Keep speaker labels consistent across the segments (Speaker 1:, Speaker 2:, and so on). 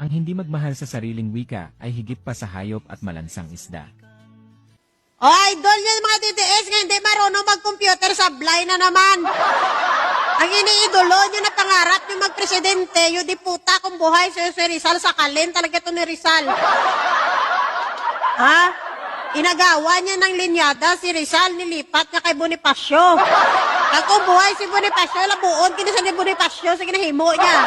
Speaker 1: Ang hindi magmahal sa sariling wika ay higit pa sa hayop at malansang isda.
Speaker 2: O, idol niya mga DDS nga hindi marunong mag-computer, sablay na naman. Ang iniidolo niyo na pangarap niyo magpresidente, yung di puta kung buhay si Rizal sa kalin, talaga ito ni Rizal. Ha? Inagawa niya ng linyada si Rizal, nilipat niya kay Bonifacio. At kung buhay si Bonifacio, labuon, kinasa ni Bonifacio sa kinahimo niya.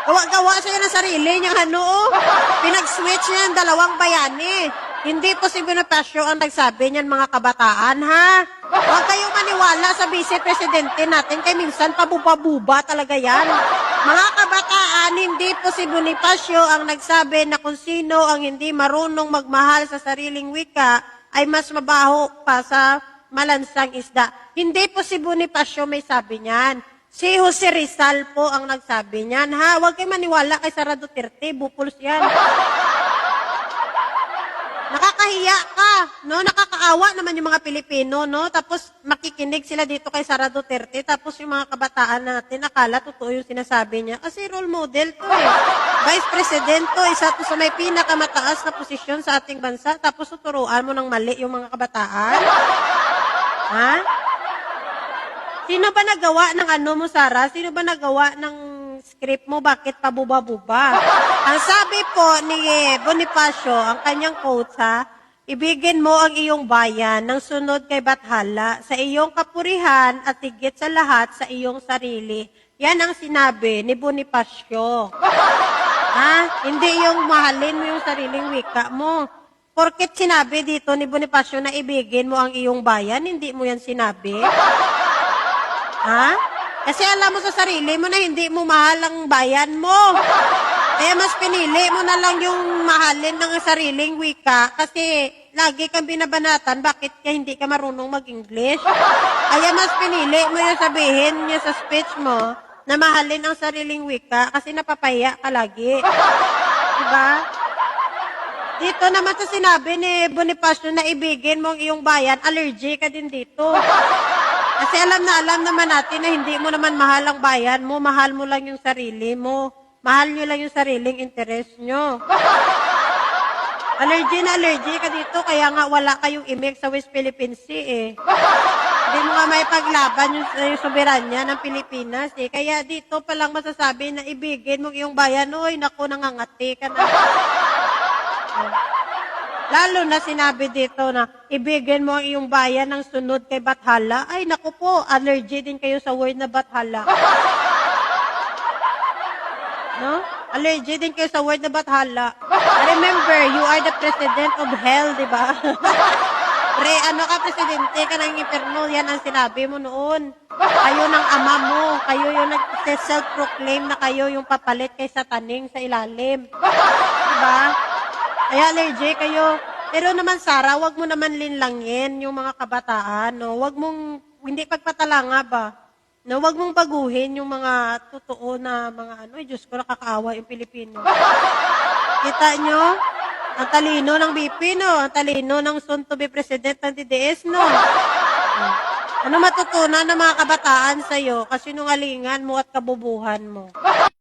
Speaker 2: Gawa-gawa siya ng sarili niyang pinag-switch niya ang dalawang bayani. Hindi po si Bonifacio ang nagsabi niyan mga kabataan, ha? Huwag kayong maniwala sa vice-presidente natin, kay minsan pabuba-buba talaga yan. Mga kabataan, hindi po si Bonifacio ang nagsabi na kung sino ang hindi marunong magmahal sa sariling wika ay mas mabaho pa sa malansang isda. Hindi po si Bonifacio may sabi niyan. Si Jose Rizal po ang nagsabi niyan, ha? Huwag kayo maniwala kay Sara Duterte, bupulos yan. Nakakahiya ka, no? Nakakaawa naman yung mga Pilipino, no? Tapos makikinig sila dito kay Sara Duterte, tapos yung mga kabataan natin, akala totoo yung sinasabi niya. Kasi role model to eh. Vice President to, isa to sa may pinakamataas na posisyon sa ating bansa, tapos tuturuan mo ng mali yung mga kabataan. Ha? Sino ba nagawa ng mo, Sara? Sino ba nagawa ng script mo? Bakit pabuba-buba? Ang sabi po ni Bonifacio, ang kanyang quote, ha? Ibigin mo ang iyong bayan ng sunod kay Bathala sa iyong kapurihan at higit sa lahat sa iyong sarili. Yan ang sinabi ni Bonifacio. Ha? Hindi yung mahalin mo yung sariling wika mo. Porket sinabi dito ni Bonifacio na ibigin mo ang iyong bayan, hindi mo yan sinabi. Ha? Kasi alam mo sa sarili mo na hindi mo mahal ang bayan mo. Kaya mas pinili mo na lang yung mahalin ng sariling wika kasi lagi kang binabanatan, bakit ka hindi ka marunong mag-English? Kaya mas pinili mo yung sabihin niya sa speech mo na mahalin ang sariling wika kasi napapahiya ka lagi. Diba? Dito naman sa sinabi ni Bonifacio na ibigin mo ang iyong bayan, allergy ka din dito. Kasi alam naman natin na hindi mo naman mahal ang bayan mo, mahal mo lang yung sarili mo. Mahal nyo lang yung sariling interest nyo. Allergy na allergy ka dito, kaya nga wala kayong imig sa West Philippine Sea eh. Hindi mo nga may paglaban yung soberanya ng Pilipinas eh. Kaya dito palang masasabi na ibigin mo yung bayan, oy, naku, nangangati ka na. Lalo na sinabi dito na ibigin mo ang iyong bayan ng sunod kay Bathala. Ay, naku po, allergy din kayo sa word na Bathala. No? Allergy din kayo sa word na Bathala. Remember, you are the president of hell, di ba? Presidente ka ng inferno, yan ang sinabi mo noon. Kayo ng ama mo, kayo yung nag-self-proclaim na kayo yung papalit kay Sataning sa ilalim. Diba? Kaya allergy kayo. Pero naman, Sara, wag mo naman linlangin yung mga kabataan, no? Wag mong, hindi pagpatalanga ba? No, wag mong baguhin yung mga totoo na mga Diyos ko, nakakaawa yung Pilipino. Kita nyo? Ang talino ng BP, no? Ang talino ng soon-to-be president ng DDS, no? Ano matutunan ng mga kabataan sa'yo? Kasinungalingan mo at kabubuhan mo.